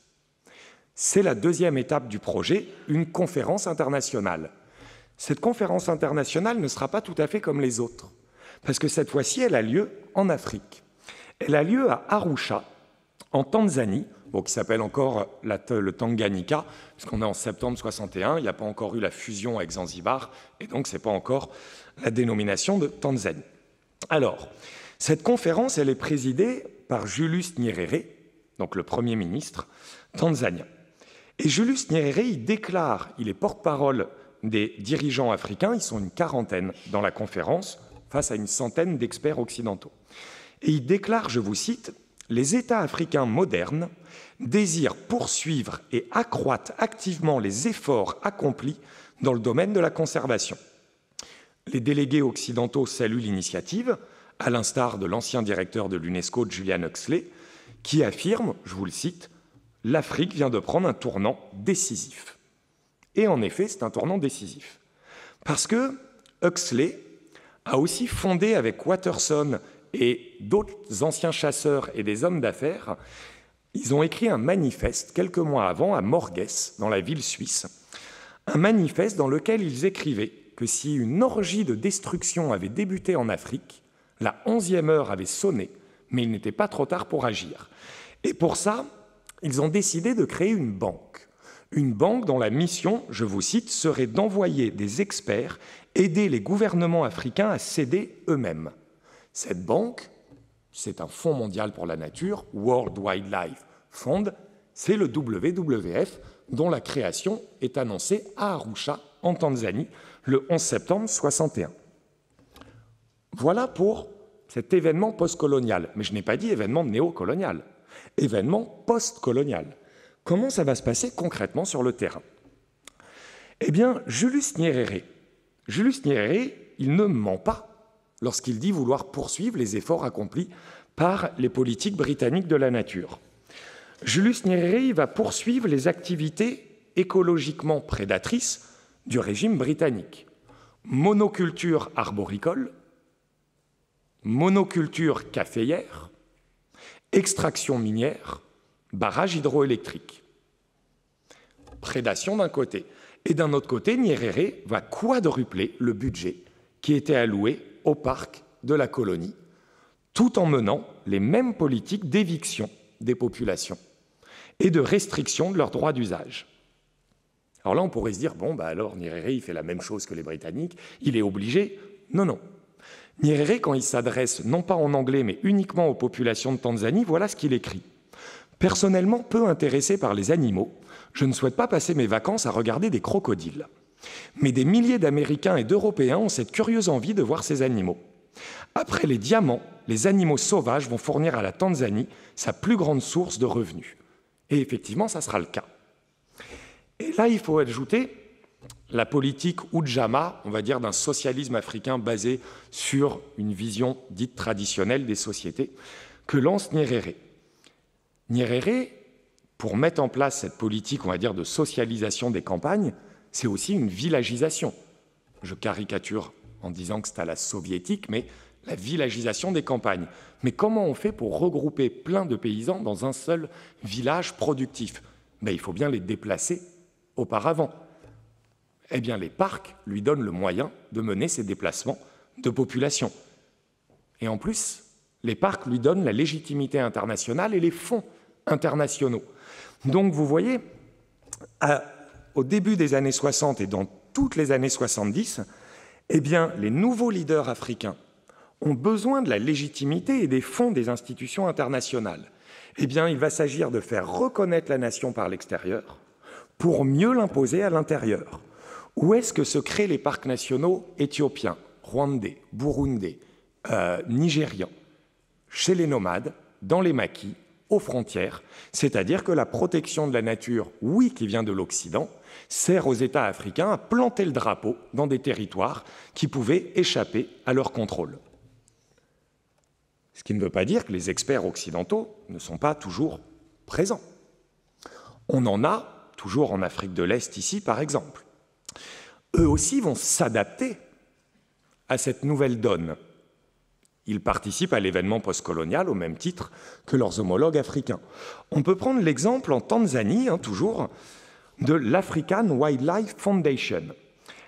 C'est la 2e étape du projet, une conférence internationale. Cette conférence internationale ne sera pas tout à fait comme les autres, parce que cette fois-ci, elle a lieu en Afrique. Elle a lieu à Arusha, en Tanzanie, qui s'appelle encore le Tanganyika, puisqu'on est en septembre 61, il n'y a pas encore eu la fusion avec Zanzibar, et donc ce n'est pas encore la dénomination de Tanzanie. Alors, cette conférence, elle est présidée par Julius Nyerere, donc le Premier ministre tanzanien. Et Julius Nyerere, il est porte-parole des dirigeants africains, ils sont une 40aine dans la conférence, face à une 100aine d'experts occidentaux. Et il déclare, je vous cite, « Les États africains modernes désirent poursuivre et accroître activement les efforts accomplis dans le domaine de la conservation. Les délégués occidentaux saluent l'initiative, à l'instar de l'ancien directeur de l'UNESCO, Julian Huxley, qui affirme, je vous le cite, « L'Afrique vient de prendre un tournant décisif. » Et en effet, c'est un tournant décisif. Parce que Huxley a aussi fondé avec Watterson et d'autres anciens chasseurs et des hommes d'affaires, ils ont écrit un manifeste quelques mois avant à Morges, dans la ville suisse, un manifeste dans lequel ils écrivaient que si une orgie de destruction avait débuté en Afrique, la 11e heure avait sonné, mais il n'était pas trop tard pour agir. Et pour ça, ils ont décidé de créer une banque dont la mission, je vous cite, serait d'envoyer des experts aider les gouvernements africains à s'aider eux-mêmes. Cette banque, c'est un fonds mondial pour la nature, World Wildlife Fund, c'est le WWF, dont la création est annoncée à Arusha, en Tanzanie, le 11 septembre 1961. Voilà pour cet événement postcolonial. Mais je n'ai pas dit événement néocolonial, événement postcolonial. Comment ça va se passer concrètement sur le terrain? Eh bien, Julius Nyerere, il ne ment pas lorsqu'il dit vouloir poursuivre les efforts accomplis par les politiques britanniques de la nature. Julius Nyerere va poursuivre les activités écologiquement prédatrices du régime britannique. Monoculture arboricole, monoculture caféière, extraction minière, barrage hydroélectrique. Prédation d'un côté. Et d'un autre côté, Nyerere va quadrupler le budget qui était alloué au parc de la colonie, tout en menant les mêmes politiques d'éviction des populations et de restriction de leurs droits d'usage. Alors là, on pourrait se dire, bon, alors Nyerere, il fait la même chose que les Britanniques, il est obligé. Non, non. Nyerere, quand il s'adresse, non pas en anglais, mais uniquement aux populations de Tanzanie, voilà ce qu'il écrit. Personnellement, peu intéressé par les animaux, je ne souhaite pas passer mes vacances à regarder des crocodiles. Mais des milliers d'Américains et d'Européens ont cette curieuse envie de voir ces animaux. Après les diamants, les animaux sauvages vont fournir à la Tanzanie sa plus grande source de revenus. Et effectivement, ça sera le cas. Et là, il faut ajouter la politique Ujamaa, on va dire, d'un socialisme africain basé sur une vision dite traditionnelle des sociétés, que lance Nyerere. Nyerere, pour mettre en place cette politique, on va dire, de socialisation des campagnes, c'est aussi une villagisation. Je caricature en disant que c'est à la soviétique, mais la villagisation des campagnes. Mais comment on fait pour regrouper plein de paysans dans un seul village productif? Il faut bien les déplacer auparavant. Eh bien, les parcs lui donnent le moyen de mener ces déplacements de population. Et en plus, les parcs lui donnent la légitimité internationale et les fonds internationaux. Donc, vous voyez, au début des années 60 et dans toutes les années 70, eh bien, les nouveaux leaders africains ont besoin de la légitimité et des fonds des institutions internationales. Eh bien, il va s'agir de faire reconnaître la nation par l'extérieur pour mieux l'imposer à l'intérieur. Où est-ce que se créent les parcs nationaux éthiopiens, rwandais, burundais, nigérians? Chez les nomades, dans les maquis, aux frontières, c'est-à-dire que la protection de la nature, oui, qui vient de l'Occident, sert aux États africains à planter le drapeau dans des territoires qui pouvaient échapper à leur contrôle. Ce qui ne veut pas dire que les experts occidentaux ne sont pas toujours présents. On en a toujours en Afrique de l'Est ici, par exemple. Eux aussi vont s'adapter à cette nouvelle donne. Ils participent à l'événement postcolonial au même titre que leurs homologues africains. On peut prendre l'exemple en Tanzanie, toujours, de l'African Wildlife Foundation.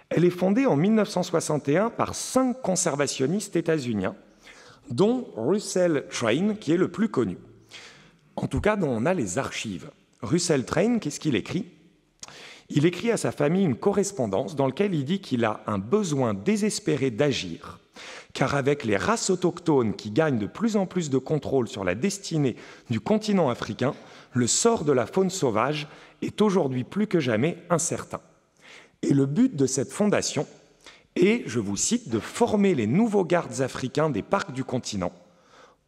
Elle est fondée en 1961 par 5 conservationnistes états-uniens, dont Russell Train, qui est le plus connu. En tout cas, dont on a les archives. Russell Train, qu'est-ce qu'il écrit? Il écrit à sa famille une correspondance dans laquelle il dit qu'il a un besoin désespéré d'agir, car avec les races autochtones qui gagnent de plus en plus de contrôle sur la destinée du continent africain, le sort de la faune sauvage est aujourd'hui plus que jamais incertain. Et le but de cette fondation est, je vous cite, de former les nouveaux gardes africains des parcs du continent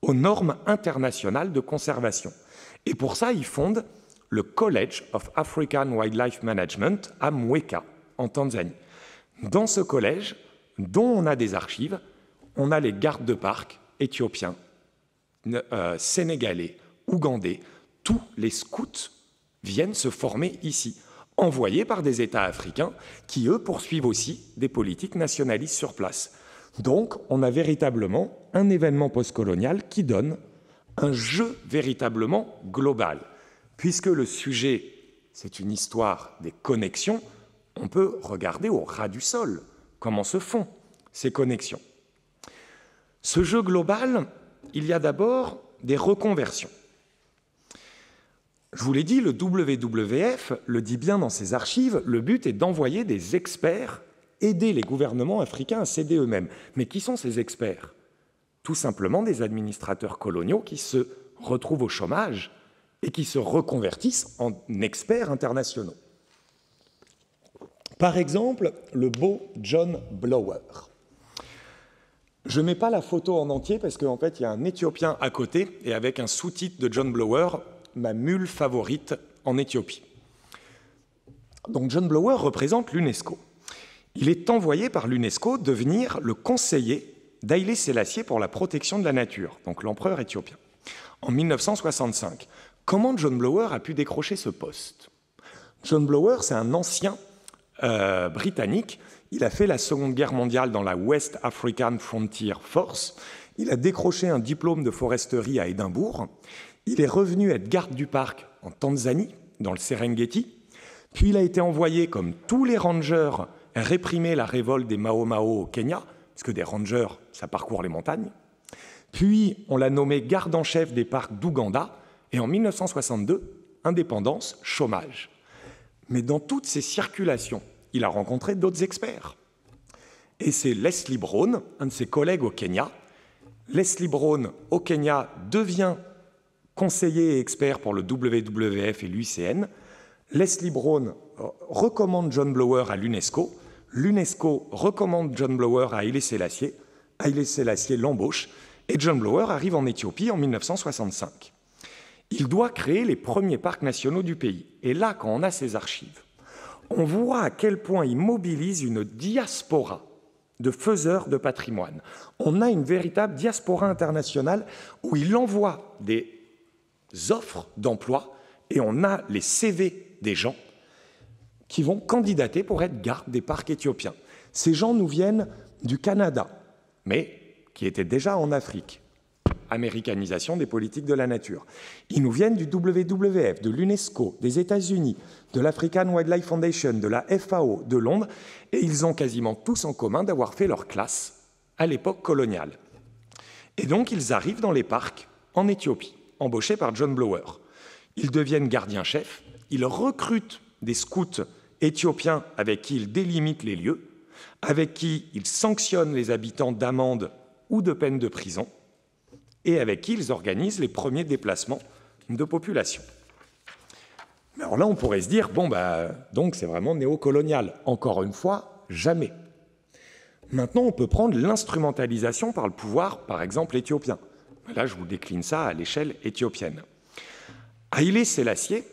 aux normes internationales de conservation. Et pour ça, il fonde le College of African Wildlife Management à Mweka, en Tanzanie. Dans ce collège, dont on a des archives, on a les gardes de parc éthiopiens, sénégalais, ougandais, tous les scouts viennent se former ici, envoyés par des États africains qui, eux, poursuivent aussi des politiques nationalistes sur place. Donc, on a véritablement un événement postcolonial qui donne un jeu véritablement global. Puisque le sujet, c'est une histoire des connexions, on peut regarder au ras du sol comment se font ces connexions. Ce jeu global, il y a d'abord des reconversions. Je vous l'ai dit, le WWF le dit bien dans ses archives, le but est d'envoyer des experts aider les gouvernements africains à s'aider eux-mêmes. Mais qui sont ces experts? Tout simplement des administrateurs coloniaux qui se retrouvent au chômage et qui se reconvertissent en experts internationaux. Par exemple, le beau John Blower. Je ne mets pas la photo en entier parce qu'en fait, il y a un Éthiopien à côté et avec un sous-titre de John Blower, ma mule favorite en Éthiopie. Donc John Blower représente l'UNESCO. Il est envoyé par l'UNESCO devenir le conseiller d'Haïlé Sélassié pour la protection de la nature, donc l'empereur éthiopien, en 1965. Comment John Blower a pu décrocher ce poste? John Blower, c'est un ancien britannique. Il a fait la Seconde Guerre mondiale dans la West African Frontier Force. Il a décroché un diplôme de foresterie à Édimbourg. Il est revenu être garde du parc en Tanzanie, dans le Serengeti. Puis il a été envoyé, comme tous les rangers, réprimer la révolte des Mau Mau au Kenya, parce que des rangers, ça parcourt les montagnes. Puis on l'a nommé garde en chef des parcs d'Ouganda. Et en 1962, indépendance, chômage. Mais dans toutes ces circulations, il a rencontré d'autres experts. Et c'est Leslie Brown, un de ses collègues au Kenya. Leslie Brown, au Kenya, devient conseiller et expert pour le WWF et l'UICN. Leslie Brown recommande John Blower à l'UNESCO. L'UNESCO recommande John Blower à Haïlé Sélassié. Haïlé Sélassié l'embauche. Et John Blower arrive en Éthiopie en 1965. Il doit créer les premiers parcs nationaux du pays. Et là, quand on a ces archives, on voit à quel point il mobilise une diaspora de faiseurs de patrimoine. On a une véritable diaspora internationale où il envoie des offres d'emploi et on a les CV des gens qui vont candidater pour être gardes des parcs éthiopiens. Ces gens nous viennent du Canada, mais qui étaient déjà en Afrique. Américanisation des politiques de la nature. Ils nous viennent du WWF, de l'UNESCO, des États-Unis, de l'African Wildlife Foundation, de la FAO, de Londres, et ils ont quasiment tous en commun d'avoir fait leur classe à l'époque coloniale. Et donc ils arrivent dans les parcs en Éthiopie, embauchés par John Blower. Ils deviennent gardiens-chefs, ils recrutent des scouts éthiopiens avec qui ils délimitent les lieux, avec qui ils sanctionnent les habitants d'amendes ou de peines de prison, et avec qui ils organisent les premiers déplacements de population. Alors là, on pourrait se dire, donc c'est vraiment néocolonial. Encore une fois, jamais. Maintenant, on peut prendre l'instrumentalisation par le pouvoir, par exemple, éthiopien. Là, je vous décline ça à l'échelle éthiopienne. Haïlé Sélassié,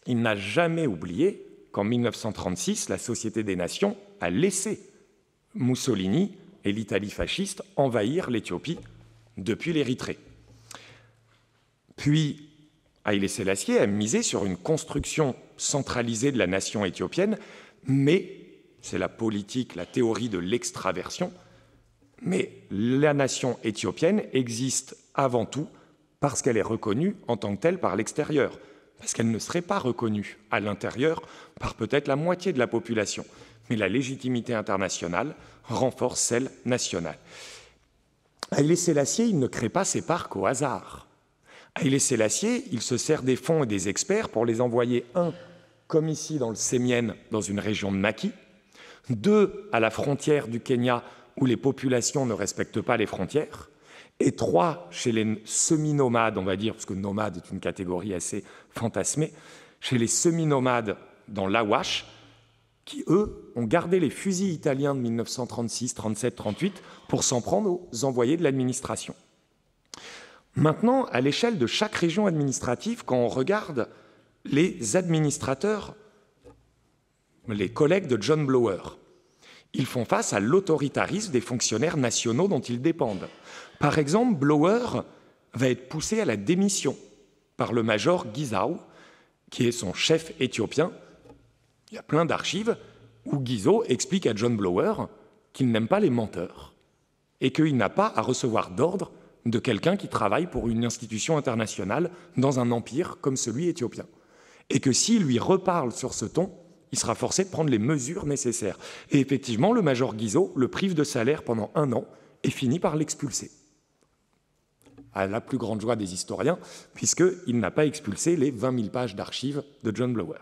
il n'a jamais oublié qu'en 1936, la Société des Nations a laissé Mussolini et l'Italie fasciste envahir l'Éthiopie depuis l'Érythrée. Puis, Haïlé Sélassié a misé sur une construction centralisée de la nation éthiopienne, mais c'est la politique, la théorie de l'extraversion, mais la nation éthiopienne existe avant tout parce qu'elle est reconnue en tant que telle par l'extérieur, parce qu'elle ne serait pas reconnue à l'intérieur par peut-être la moitié de la population. Mais la légitimité internationale renforce celle nationale. Haïlé Sélassié, il ne crée pas ses parcs au hasard. Haïlé Sélassié, il se sert des fonds et des experts pour les envoyer, 1, comme ici dans le Sémienne, dans une région de Maki, 2, à la frontière du Kenya, où les populations ne respectent pas les frontières, et 3, chez les semi-nomades, on va dire, parce que nomade est une catégorie assez fantasmée, chez les semi-nomades dans l'Awash, qui, eux, ont gardé les fusils italiens de 1936, 37, 38 pour s'en prendre aux envoyés de l'administration. Maintenant, à l'échelle de chaque région administrative, quand on regarde les administrateurs, les collègues de John Blower, ils font face à l'autoritarisme des fonctionnaires nationaux dont ils dépendent. Par exemple, Blower va être poussé à la démission par le major Guizhou, qui est son chef éthiopien. Il y a plein d'archives où Guizhou explique à John Blower qu'il n'aime pas les menteurs et qu'il n'a pas à recevoir d'ordre de quelqu'un qui travaille pour une institution internationale dans un empire comme celui éthiopien. Et que s'il lui reparle sur ce ton, il sera forcé de prendre les mesures nécessaires. Et effectivement, le major Guizot le prive de salaire pendant 1 an et finit par l'expulser. À la plus grande joie des historiens, puisqu'il n'a pas expulsé les 20 000 pages d'archives de John Blower.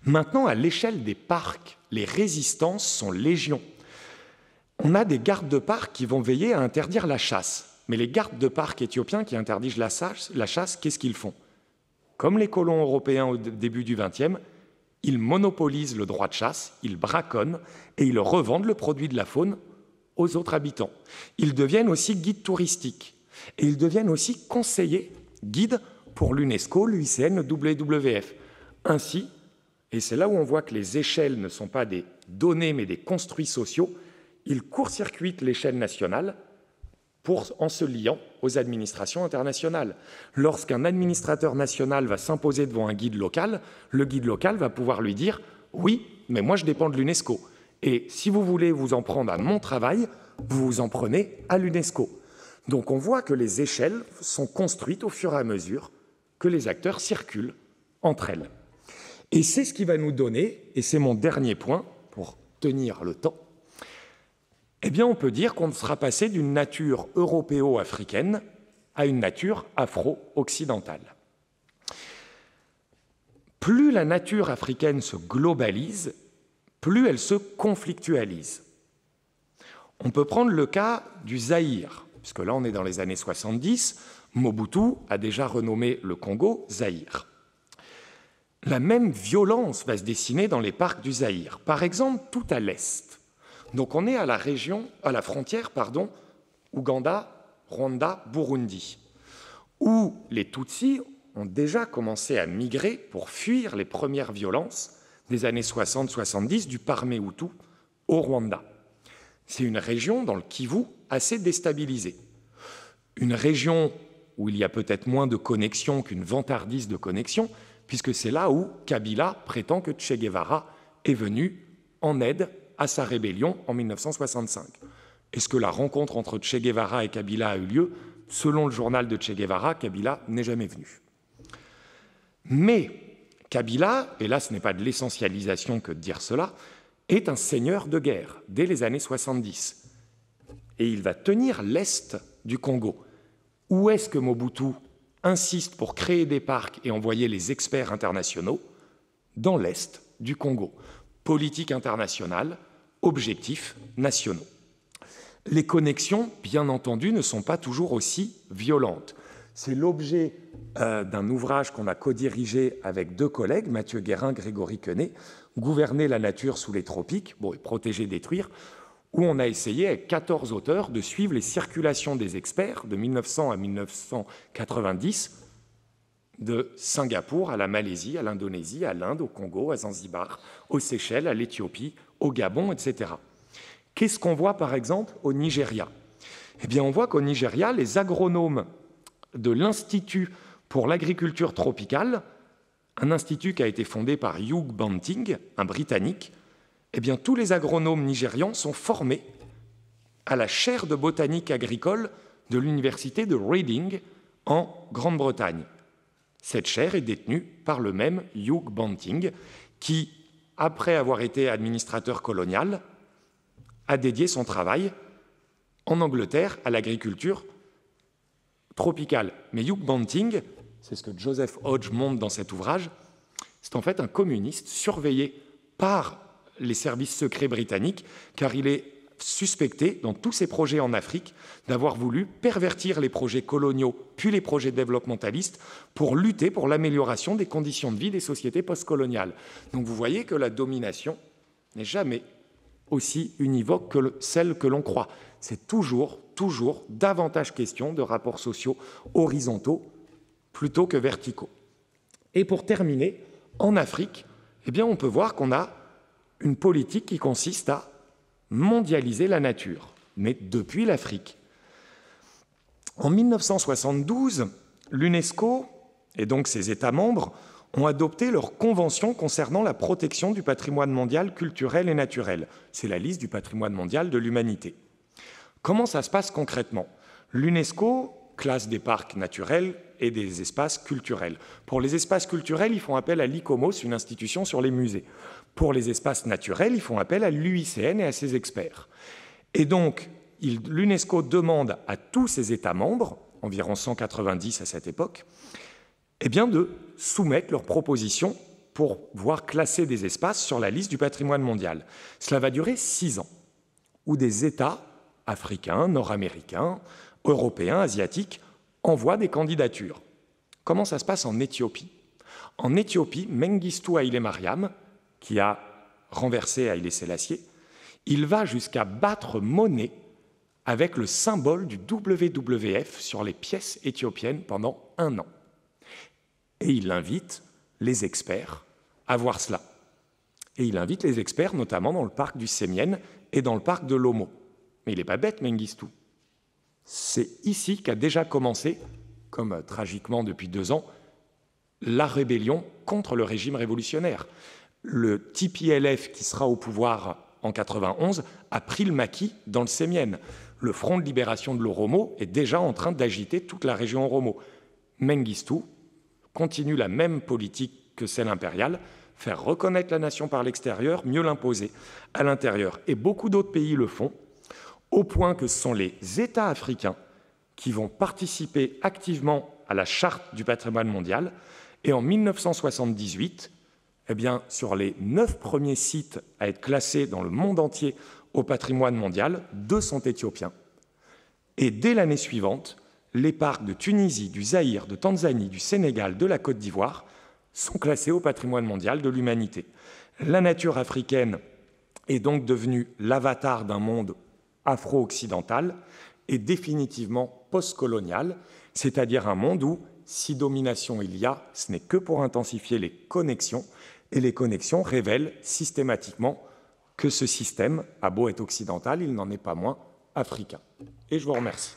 Maintenant, à l'échelle des parcs, les résistances sont légion. On a des gardes de parc qui vont veiller à interdire la chasse. Mais les gardes de parc éthiopiens qui interdisent la chasse, qu'est-ce qu'ils font? Comme les colons européens au début du XXe, ils monopolisent le droit de chasse, ils braconnent et ils revendent le produit de la faune aux autres habitants. Ils deviennent aussi guides touristiques et ils deviennent aussi conseillers, guides pour l'UNESCO, l'UICN, le WWF. Ainsi, et c'est là où on voit que les échelles ne sont pas des données mais des construits sociaux, ils court-circuitent l'échelle nationale en se liant aux administrations internationales. Lorsqu'un administrateur national va s'imposer devant un guide local, le guide local va pouvoir lui dire « Oui, mais moi je dépends de l'UNESCO. Et si vous voulez vous en prendre à mon travail, vous vous en prenez à l'UNESCO. » Donc on voit que les échelles sont construites au fur et à mesure que les acteurs circulent entre elles. Et c'est ce qui va nous donner, et c'est mon dernier point pour tenir le temps, eh bien, on peut dire qu'on sera passé d'une nature européo-africaine à une nature afro-occidentale. Plus la nature africaine se globalise, plus elle se conflictualise. On peut prendre le cas du Zaïre, puisque là on est dans les années 70, Mobutu a déjà renommé le Congo Zaïre. La même violence va se dessiner dans les parcs du Zaïre, par exemple tout à l'est. Donc on est à la frontière, Ouganda, Rwanda, Burundi, où les Tutsis ont déjà commencé à migrer pour fuir les premières violences des années 60-70 du Parmehutu au Rwanda. C'est une région dans le Kivu assez déstabilisée. Une région où il y a peut-être moins de connexions qu'une vantardise de connexions, puisque c'est là où Kabila prétend que Che Guevara est venu en aide à sa rébellion en 1965. Est-ce que la rencontre entre Che Guevara et Kabila a eu lieu? Selon le journal de Che Guevara, Kabila n'est jamais venu. Mais Kabila, et là ce n'est pas de l'essentialisation que de dire cela, est un seigneur de guerre dès les années 70. Et il va tenir l'est du Congo. Où est-ce que Mobutu insiste pour créer des parcs et envoyer les experts internationaux? Dans l'est du Congo. Politique internationale, objectifs nationaux. Les connexions, bien entendu, ne sont pas toujours aussi violentes. C'est l'objet d'un ouvrage qu'on a co-dirigé avec 2 collègues, Mathieu Guérin, Grégory Quenet, « Gouverner la nature sous les tropiques », et « Protéger, détruire », où on a essayé avec 14 auteurs de suivre les circulations des experts de 1900 à 1990, de Singapour à la Malaisie, à l'Indonésie, à l'Inde, au Congo, à Zanzibar, aux Seychelles, à l'Éthiopie, au Gabon, etc. Qu'est-ce qu'on voit par exemple au Nigeria? Eh bien, on voit qu'au Nigeria, les agronomes de l'Institut pour l'agriculture tropicale, un institut qui a été fondé par Hugh Banting, un Britannique, eh bien, tous les agronomes nigérians sont formés à la chaire de botanique agricole de l'université de Reading en Grande-Bretagne. Cette chaire est détenue par le même Hugh Banting, qui, après avoir été administrateur colonial, a dédié son travail en Angleterre à l'agriculture tropicale. Mais Hugh Banting, c'est ce que Joseph Hodge montre dans cet ouvrage, c'est en fait un communiste surveillé par les services secrets britanniques, car il est suspecté, dans tous ses projets en Afrique, d'avoir voulu pervertir les projets coloniaux, puis les projets développementalistes, pour lutter pour l'amélioration des conditions de vie des sociétés postcoloniales. Donc vous voyez que la domination n'est jamais aussi univoque que celle que l'on croit. C'est toujours davantage question de rapports sociaux horizontaux plutôt que verticaux. Et pour terminer, en Afrique, eh bien, on peut voir qu'on a une politique qui consiste à mondialiser la nature, mais depuis l'Afrique. En 1972, l'UNESCO, et donc ses États membres, ont adopté leur convention concernant la protection du patrimoine mondial culturel et naturel. C'est la liste du patrimoine mondial de l'humanité. Comment ça se passe concrètement? L'UNESCO classe des parcs naturels et des espaces culturels. Pour les espaces culturels, ils font appel à l'ICOMOS, une institution sur les musées. Pour les espaces naturels, ils font appel à l'UICN et à ses experts. Et donc, l'UNESCO demande à tous ses États membres, environ 190 à cette époque, eh bien de soumettre leurs propositions pour voir classer des espaces sur la liste du patrimoine mondial. Cela va durer 6 ans, où des États africains, nord-américains, européens, asiatiques envoient des candidatures. Comment ça se passe en Éthiopie? En Éthiopie, Mengistu Haïlé Mariam, qui a renversé Haïlé Sélassié, il va jusqu'à battre monnaie avec le symbole du WWF sur les pièces éthiopiennes pendant 1 an. Et il invite les experts à voir cela. Et il invite les experts notamment dans le parc du Sémienne et dans le parc de Lomo. Mais il n'est pas bête, Mengistu. C'est ici qu'a déjà commencé, comme tragiquement depuis 2 ans, la rébellion contre le régime révolutionnaire. Le TPLF qui sera au pouvoir en 91 a pris le maquis dans le Sémienne. Le Front de libération de l'Oromo est déjà en train d'agiter toute la région Oromo. Mengistu continue la même politique que celle impériale, faire reconnaître la nation par l'extérieur, mieux l'imposer à l'intérieur. Et beaucoup d'autres pays le font, au point que ce sont les États africains qui vont participer activement à la charte du patrimoine mondial. Et en 1978, eh bien, sur les 9 premiers sites à être classés dans le monde entier au patrimoine mondial, 2 sont éthiopiens. Et dès l'année suivante, les parcs de Tunisie, du Zaïre, de Tanzanie, du Sénégal, de la Côte d'Ivoire sont classés au patrimoine mondial de l'humanité. La nature africaine est donc devenue l'avatar d'un monde afro-occidental et définitivement post-colonial, c'est-à-dire un monde où, si domination il y a, ce n'est que pour intensifier les connexions, et les connexions révèlent systématiquement que ce système a beau être occidental, il n'en est pas moins africain. Et je vous remercie.